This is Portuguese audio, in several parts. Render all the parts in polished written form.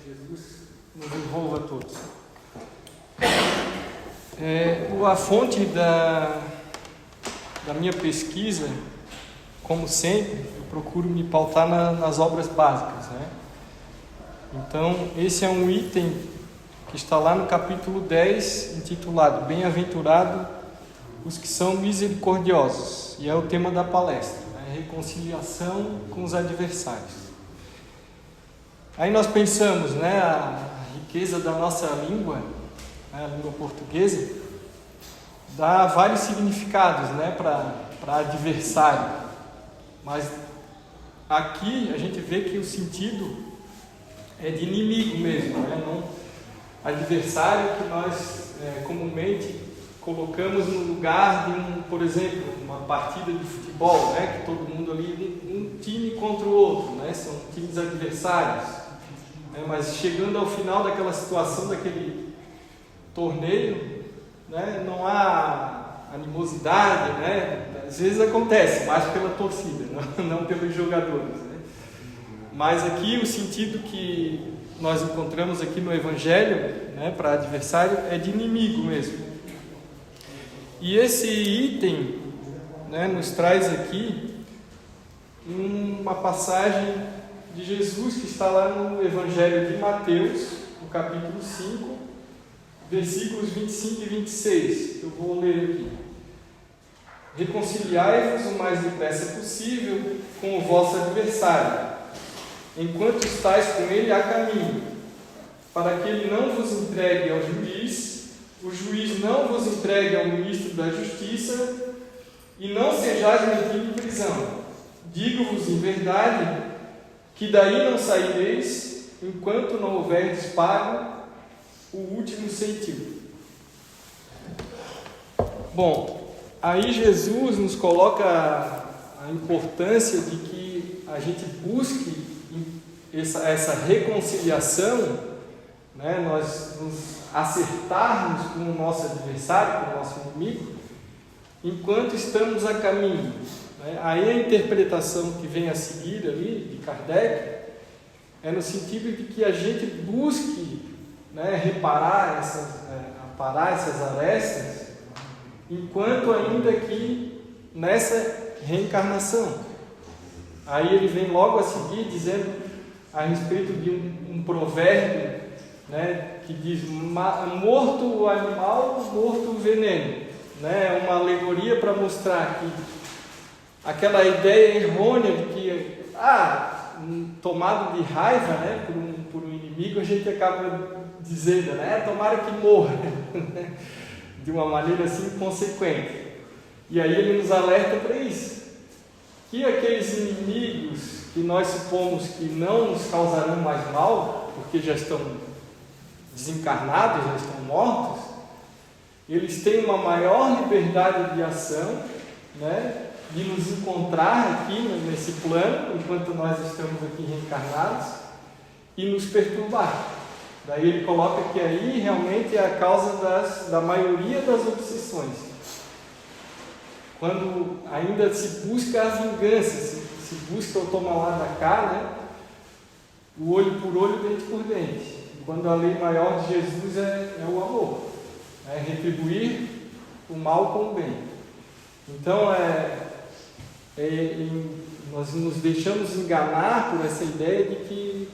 Jesus nos envolva a todos. A fonte da minha pesquisa, como sempre, eu procuro me pautar nas obras básicas, né? Então, esse é um item que está lá no capítulo 10, intitulado Bem-aventurado os que são misericordiosos, e é o tema da palestra, né? Reconciliação com os adversários. Aí nós pensamos, né, a riqueza da nossa língua, né, a língua portuguesa, dá vários significados, né, para adversário, mas aqui a gente vê que o sentido é de inimigo mesmo, né? Não adversário que nós comumente colocamos no lugar de por exemplo, uma partida de futebol, né? Que todo mundo ali, um time contra o outro, né? São times adversários, né? Mas chegando ao final daquela situação, daquele torneio, né? Não há animosidade, né? Às vezes acontece, mais pela torcida, não pelos jogadores, né? Mas aqui o sentido que nós encontramos aqui no Evangelho, né, para adversário, é de inimigo mesmo. E esse item, né, nos traz aqui uma passagem de Jesus que está lá no Evangelho de Mateus, no capítulo 5, versículos 25 e 26. Eu vou ler aqui. Reconciliai-vos o mais depressa possível com o vosso adversário, enquanto estáis com ele a caminho, para que ele não vos entregue ao juiz, o juiz não vos entregue ao ministro da justiça, e não sejais metido em prisão. Digo-vos em verdade, que daí não saireis, enquanto não houverdes pago o último centavo. Bom, aí Jesus nos coloca a importância de que a gente busque essa reconciliação, né? Nós nos acertarmos com o nosso adversário, com o nosso inimigo, enquanto estamos a caminho, né? Aí a interpretação que vem a seguir ali, de Kardec, é no sentido de que a gente busque, né, aparar essas arestas, enquanto ainda aqui nessa reencarnação. Aí ele vem logo a seguir dizendo a respeito de um provérbio, né, que diz: morto o animal, morto o veneno, né? É uma alegoria para mostrar que aquela ideia errônea de que, tomado de raiva, né, por um inimigo, a gente acaba dizendo, né, tomara que morra, de uma maneira assim consequente. E aí ele nos alerta para isso, que aqueles inimigos que nós supomos que não nos causarão mais mal, porque já estão desencarnados, já estão mortos, eles têm uma maior liberdade de ação, né, de nos encontrar aqui nesse plano, enquanto nós estamos aqui reencarnados, e nos perturbar. Daí ele coloca que aí realmente é a causa da maioria das obsessões. Quando ainda se busca a vingança, se busca o toma lá da cá, né? O olho por olho, dente por dente. Quando a lei maior de Jesus é o amor, é retribuir o mal com o bem. Então nós nos deixamos enganar por essa ideia de que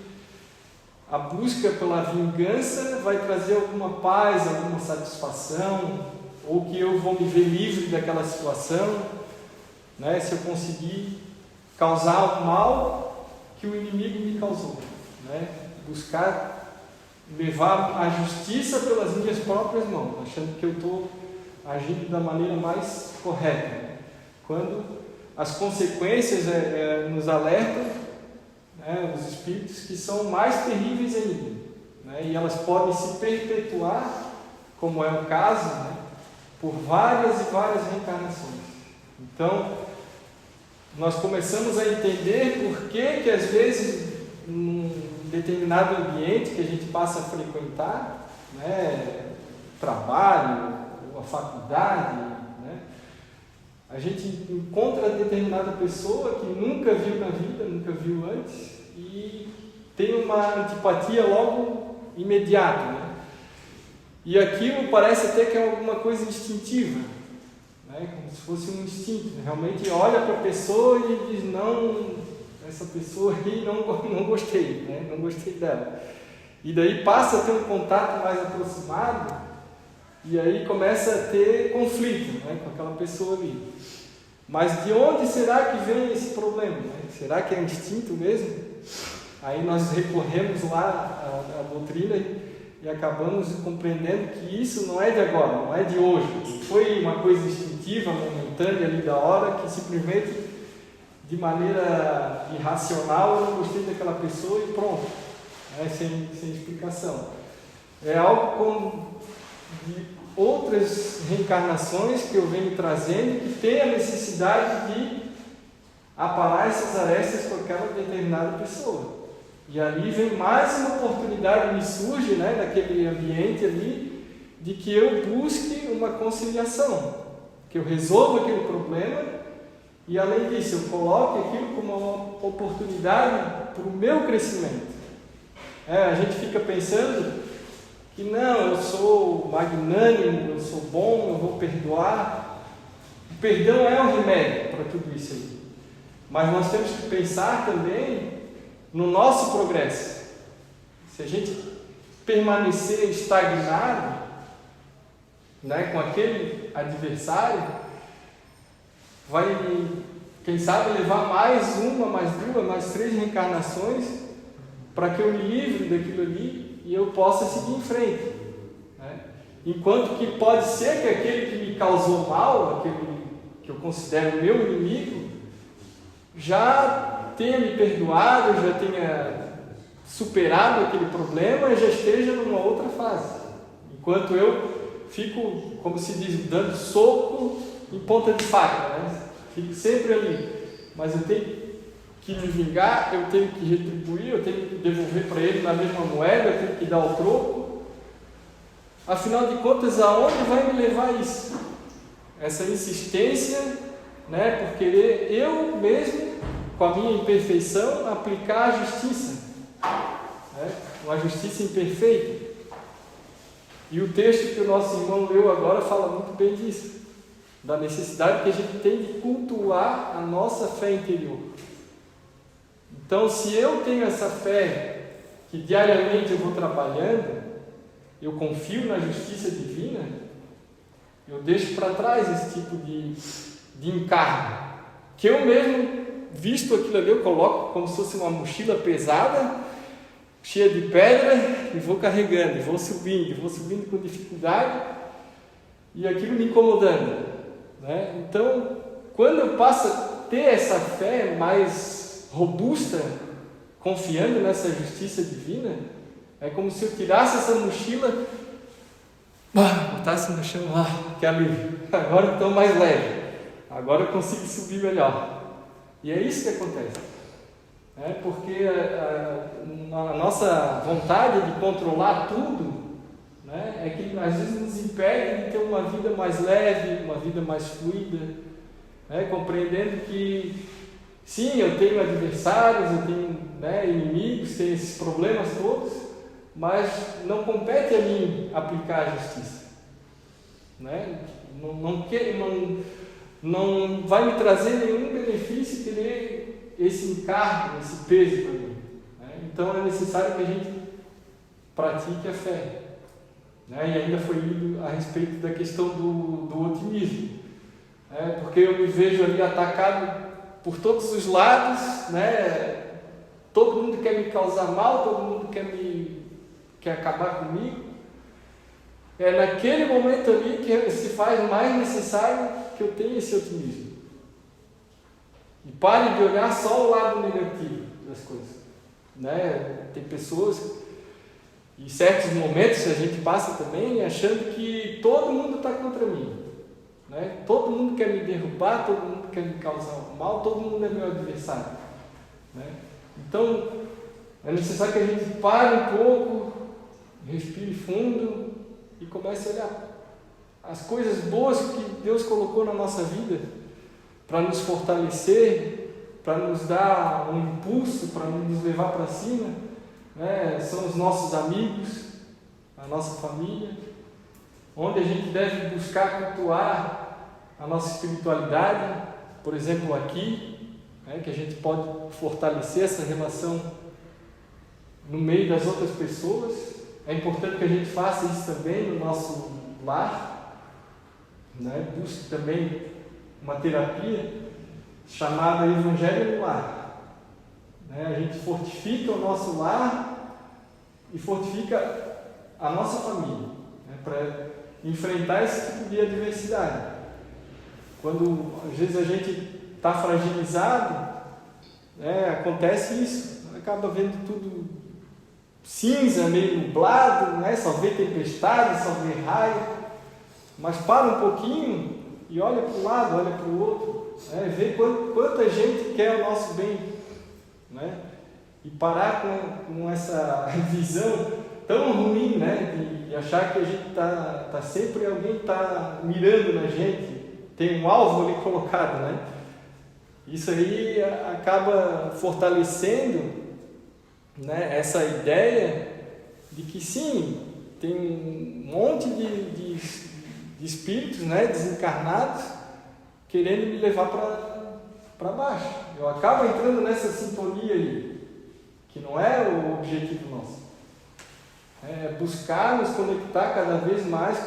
a busca pela vingança vai trazer alguma paz, alguma satisfação, ou que eu vou me ver livre daquela situação, né, se eu conseguir causar o mal que o inimigo me causou, né? Buscar levar a justiça pelas minhas próprias mãos, achando que eu estou agindo da maneira mais correta, né? Quando as consequências nos alertam, né, os espíritos, que são mais terríveis ainda, né? E elas podem se perpetuar, como é o caso, né, por várias e várias reencarnações. Então, nós começamos a entender por que às vezes, num determinado ambiente que a gente passa a frequentar, né, trabalho, ou a faculdade, né, a gente encontra determinada pessoa que nunca viu na vida, nunca viu antes, e tem uma antipatia logo imediata, né? E aquilo parece até que é alguma coisa instintiva, né? Como se fosse um instinto. Realmente olha para a pessoa e diz, não, essa pessoa aí não gostei, né? Não gostei dela. E daí passa a ter um contato mais aproximado e aí começa a ter conflito, né, com aquela pessoa ali. Mas de onde será que vem esse problema, né? Será que é instinto mesmo? Aí nós recorremos lá à doutrina e acabamos compreendendo que isso não é de agora, não é de hoje. Foi uma coisa instintiva, momentânea ali da hora, que simplesmente, de maneira irracional, eu não gostei daquela pessoa e pronto, né? Sem explicação. É algo como de outras reencarnações que eu venho trazendo, que tem a necessidade de aparar essas arestas com aquela determinada pessoa. E ali vem mais uma oportunidade, me surge, né, naquele ambiente ali, de que eu busque uma conciliação, que eu resolva aquele problema e, além disso, eu coloque aquilo como uma oportunidade para o meu crescimento. A gente fica pensando que não, eu sou magnânimo, eu sou bom, eu vou perdoar. O perdão é um remédio para tudo isso aí. Mas nós temos que pensar também no nosso progresso. Se a gente permanecer estagnado, né, com aquele adversário, vai, quem sabe, levar mais uma, mais duas, mais 3 reencarnações para que eu me livre daquilo ali e eu possa seguir em frente, né? Enquanto que pode ser que aquele que me causou mal, aquele que eu considero meu inimigo, já tenha me perdoado, já tenha superado aquele problema e já esteja numa outra fase. Enquanto eu fico, como se diz, dando soco em ponta de faca, né? Fico sempre ali. Mas eu tenho que me vingar, eu tenho que retribuir, eu tenho que devolver para ele na mesma moeda, eu tenho que dar o troco. Afinal de contas, aonde vai me levar isso? Essa insistência, né, por querer eu mesmo, com a minha imperfeição, aplicar a justiça, né, uma justiça imperfeita. E o texto que o nosso irmão leu agora fala muito bem disso, da necessidade que a gente tem de cultuar a nossa fé interior. Então, se eu tenho essa fé que diariamente eu vou trabalhando, eu confio na justiça divina, eu deixo para trás esse tipo de encargo, que eu mesmo, visto aquilo ali, eu coloco como se fosse uma mochila pesada, cheia de pedra, e vou carregando, e vou subindo com dificuldade, e aquilo me incomodando, né? Então, quando eu passo a ter essa fé mais robusta, confiando nessa justiça divina, é como se eu tirasse essa mochila, botasse no chão, que alívio, agora eu estou mais leve, agora eu consigo subir melhor. E é isso que acontece, porque a nossa vontade de controlar tudo, né, é que às vezes nos impede de ter uma vida mais leve, uma vida mais fluida, né, compreendendo que sim, eu tenho adversários, eu tenho, né, inimigos, tenho esses problemas todos, mas não compete a mim aplicar a justiça, né? Não vai me trazer nenhum benefício ter esse encargo, esse peso para mim, né? Então é necessário que a gente pratique a fé, né? E ainda foi lido a respeito da questão do otimismo, né? Porque eu me vejo ali atacado por todos os lados, né? Todo mundo quer me causar mal, todo mundo quer acabar comigo. É naquele momento ali que se faz mais necessário que eu tenha esse otimismo. E pare de olhar só o lado negativo das coisas, né? Tem pessoas, em certos momentos a gente passa também achando que todo mundo está contra mim, né? Todo mundo quer me derrubar, todo mundo quer me causar mal, todo mundo é meu adversário, né? Então é necessário que a gente pare um pouco, respire fundo e comece a olhar as coisas boas que Deus colocou na nossa vida para nos fortalecer, para nos dar um impulso, para nos levar para cima, né? São os nossos amigos, a nossa família, onde a gente deve buscar cultuar a nossa espiritualidade, por exemplo, aqui, né? Que a gente pode fortalecer essa relação no meio das outras pessoas. É importante que a gente faça isso também no nosso lar, né? Busque também uma terapia chamada Evangelho no Lar, né? A gente fortifica o nosso lar e fortifica a nossa família, né? Para enfrentar esse tipo de adversidade. Quando às vezes a gente está fragilizado, né? Acontece isso, acaba vendo tudo cinza, meio nublado, né? Só vê tempestade, só vê raio, mas para um pouquinho e olha para um lado, olha para o outro, né? Vê quanta gente quer o nosso bem, né? E parar com essa visão tão ruim, né? De achar que a gente tá sempre, alguém está mirando na gente, tem um alvo ali colocado, né? Isso aí acaba fortalecendo, né, essa ideia de que sim, tem um monte de espíritos, né, desencarnados querendo me levar para baixo. Eu acabo entrando nessa sintonia aí, que não é o objetivo nosso. É buscar nos conectar cada vez mais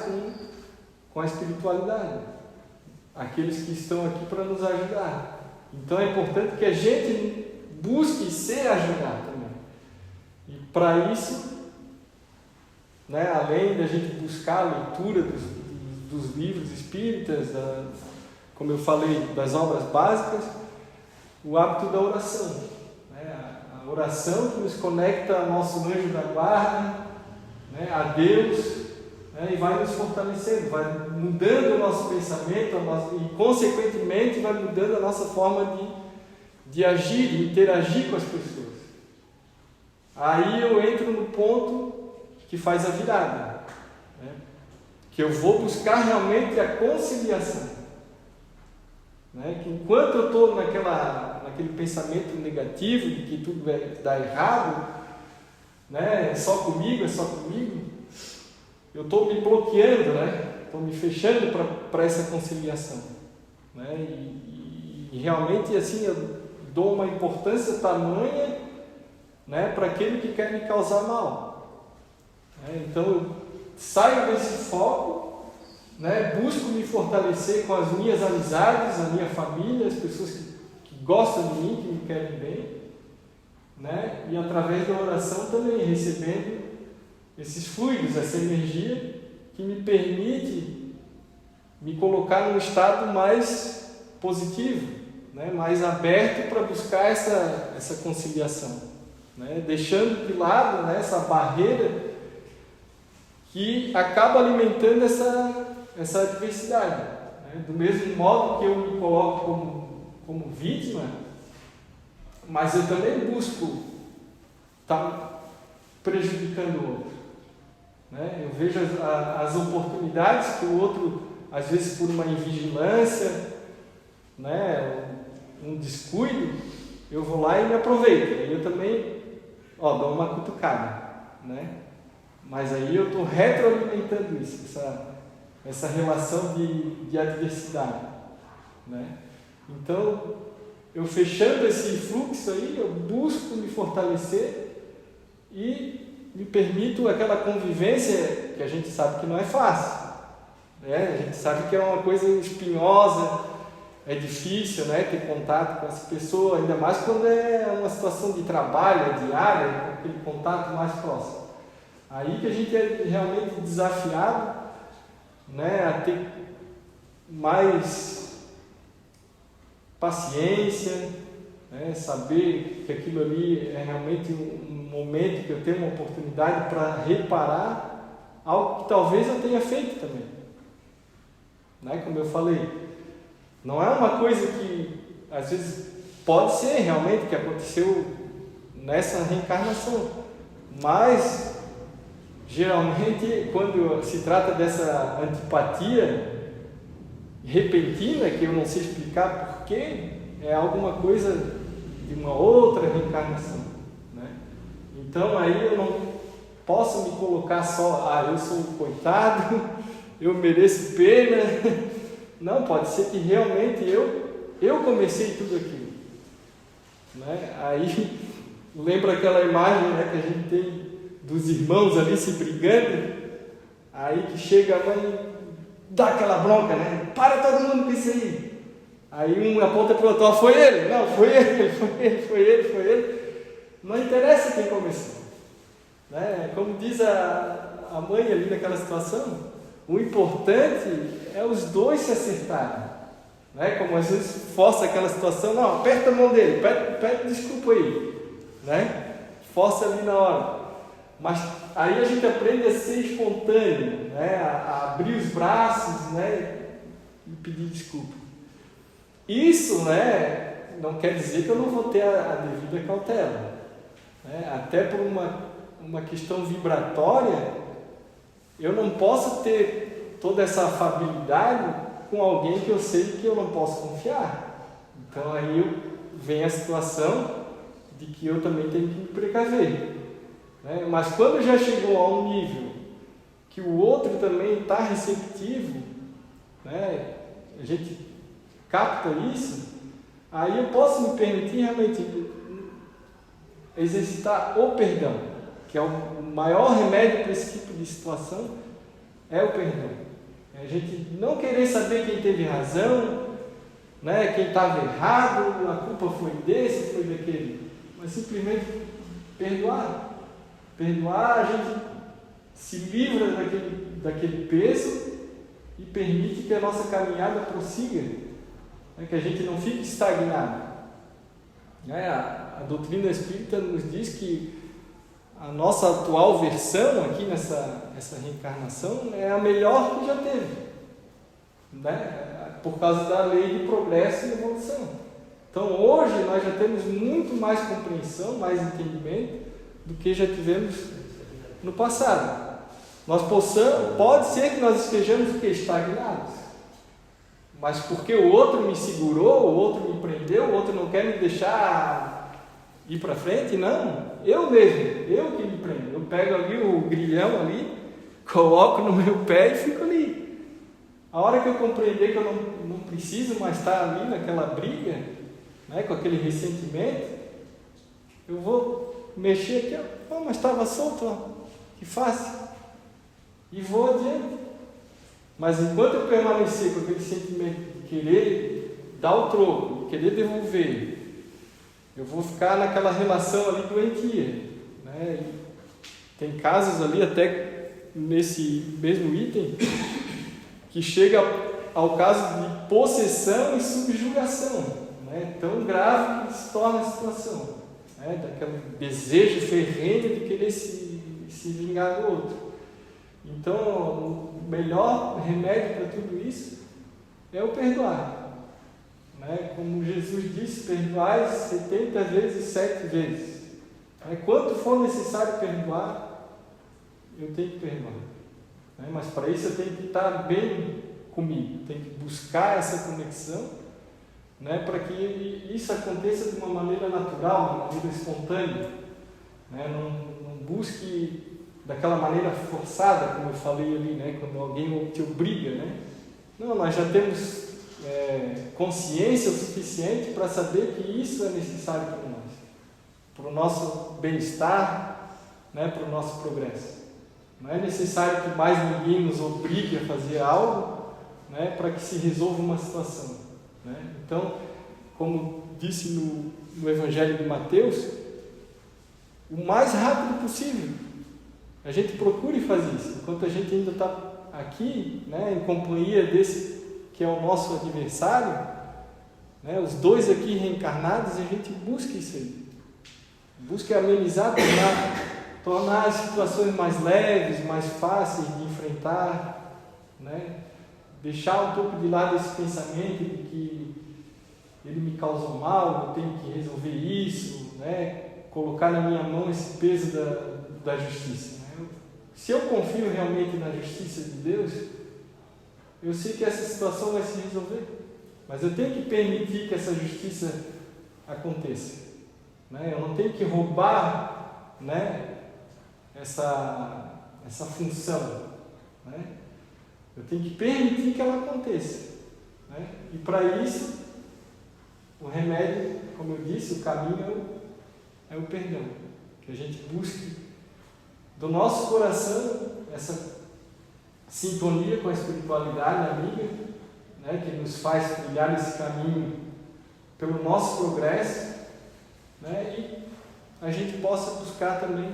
com a espiritualidade, aqueles que estão aqui para nos ajudar. Então é importante que a gente busque ser ajudado também. E para isso, né, além da gente buscar a leitura dos livros espíritas, como eu falei, das obras básicas, o hábito da oração, né, a oração que nos conecta ao nosso anjo da guarda, né, a Deus, né, e vai nos fortalecendo, vai mudando o nosso pensamento e consequentemente vai mudando a nossa forma de agir, de interagir com as pessoas. Aí eu entro no ponto que faz a virada, né? Que eu vou buscar realmente a conciliação, né? Que enquanto eu estou naquele pensamento negativo de que tudo vai dar errado, né? É só comigo, eu estou me bloqueando, né? Estou me fechando para essa conciliação, né? E realmente assim eu dou uma importância tamanha, né, para aquele que quer me causar mal, né? Então eu saio desse foco, né, busco me fortalecer com as minhas amizades, a minha família, as pessoas que gostam de mim, que me querem bem, né, e através da oração também recebendo esses fluidos, essa energia que me permite me colocar num estado mais positivo, né, mais aberto para buscar essa conciliação, né, deixando de lado, né, essa barreira que acaba alimentando essa adversidade, né, do mesmo modo que eu me coloco como vítima, mas eu também busco estar prejudicando o outro, né? Eu vejo as oportunidades que o outro, às vezes por uma invigilância, né, um descuido, eu vou lá e me aproveito. E eu também dou uma cutucada, né? Mas aí eu estou retroalimentando isso, essa relação de adversidade, né? Então, eu fechando esse fluxo aí, eu busco me fortalecer e me permito aquela convivência que a gente sabe que não é fácil, né? A gente sabe que é uma coisa espinhosa, é difícil, né, ter contato com essa pessoa, ainda mais quando é uma situação de trabalho, diária, com aquele contato mais próximo. Aí que a gente é realmente desafiado, né, a ter mais paciência, né, saber que aquilo ali é realmente um momento que eu tenho uma oportunidade para reparar algo que talvez eu tenha feito também, né, como eu falei. Não é uma coisa que, às vezes, pode ser realmente que aconteceu nessa reencarnação, mas, geralmente, quando se trata dessa antipatia repentina, que eu não sei explicar porquê, é alguma coisa de uma outra reencarnação, né? Então aí eu não posso me colocar só, eu sou um coitado, eu mereço pena. Não, pode ser que realmente eu comecei tudo aquilo. Né? Aí lembra aquela imagem, né, que a gente tem dos irmãos ali se brigando, aí que chega a mãe, dá aquela bronca, né? Para todo mundo com isso aí. Aí um aponta para o outro, foi ele? Não, foi ele. Não interessa quem começou. Né? Como diz a mãe ali naquela situação, o importante é os dois se acertarem. Né? Como às vezes força aquela situação, não, aperta a mão dele, pede desculpa aí. Né? Força ali na hora. Mas aí a gente aprende a ser espontâneo, né? A abrir os braços, né? E pedir desculpa. Isso, né, não quer dizer que eu não vou ter a devida cautela. Né? Até por uma questão vibratória, eu não posso ter toda essa afabilidade com alguém que eu sei que eu não posso confiar. Então aí vem a situação de que eu também tenho que me precaver. Né? Mas quando já chegou a um nível que o outro também está receptivo, né? A gente capta isso, aí eu posso me permitir realmente exercitar o perdão, que é o maior remédio para esse tipo de situação, é o perdão. A gente não querer saber quem teve razão, né, quem estava errado, a culpa foi desse, foi daquele, mas simplesmente perdoar. Perdoar, a gente se livra daquele peso e permite que a nossa caminhada prossiga. Que a gente não fique estagnado. A doutrina espírita nos diz que a nossa atual versão aqui nessa reencarnação é a melhor que já teve, né? Por causa da lei de progresso e evolução. Então hoje nós já temos muito mais compreensão, mais entendimento do que já tivemos no passado. Pode ser que nós estejamos estagnados. Mas porque o outro me segurou, o outro me prendeu, o outro não quer me deixar ir para frente, não. Eu que me prendo. Eu pego ali o grilhão ali, coloco no meu pé e fico ali. A hora que eu compreender que eu não preciso mais estar ali naquela briga, né, com aquele ressentimento, eu vou mexer aqui, mas estava solto, ó, que fácil. E vou adiante. Mas enquanto eu permanecer com aquele sentimento de querer dar o troco, de querer devolver, eu vou ficar naquela relação ali doentia. Né? Tem casos ali, até nesse mesmo item, que chega ao caso de possessão e subjugação. Né? Tão grave que se torna a situação. Né? Daquele desejo ferrenho de querer se vingar do outro. Então, o melhor remédio para tudo isso é o perdoar. Né? Como Jesus disse, perdoai 70 vezes, 7 vezes. Quanto for necessário perdoar, eu tenho que perdoar. Né? Mas para isso eu tenho que estar bem comigo, tenho que buscar essa conexão, né? Para que isso aconteça de uma maneira natural, de uma maneira espontânea. Né? Não busque daquela maneira forçada, como eu falei ali, né? Quando alguém te obriga, né? Não, nós já temos consciência o suficiente para saber que isso é necessário para nós, para o nosso bem-estar, né? Para o nosso progresso. Não é necessário que mais ninguém nos obrigue a fazer algo, né? Para que se resolva uma situação. Né? Então, como disse no Evangelho de Mateus, o mais rápido possível. A gente procure fazer isso, enquanto a gente ainda está aqui, né, em companhia desse que é o nosso adversário, né, os dois aqui reencarnados, a gente busca isso aí. Busca amenizar, tornar as situações mais leves, mais fáceis de enfrentar, né, deixar um pouco de lado esse pensamento de que ele me causou mal, eu tenho que resolver isso, né, colocar na minha mão esse peso da justiça. Se eu confio realmente na justiça de Deus, eu sei que essa situação vai se resolver. Mas eu tenho que permitir que essa justiça aconteça. Né? Eu não tenho que roubar né, essa função, né? Eu tenho que permitir que ela aconteça, né? E para isso, o remédio, como eu disse, o caminho é o perdão. Que a gente busque do nosso coração essa sintonia com a espiritualidade amiga, né? Que nos faz trilhar esse caminho pelo nosso progresso, né? E a gente possa buscar também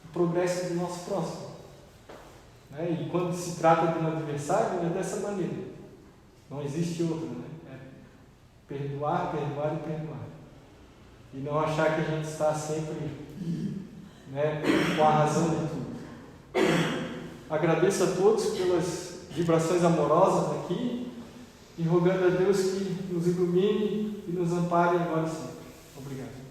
o progresso do nosso próximo, né? E quando se trata de um adversário, é dessa maneira, não existe outra, né? É perdoar, perdoar e perdoar, e não achar que a gente está sempre, né, com a razão de tudo. Agradeço a todos pelas vibrações amorosas aqui e rogando a Deus que nos ilumine e nos ampare agora e sempre. Obrigado.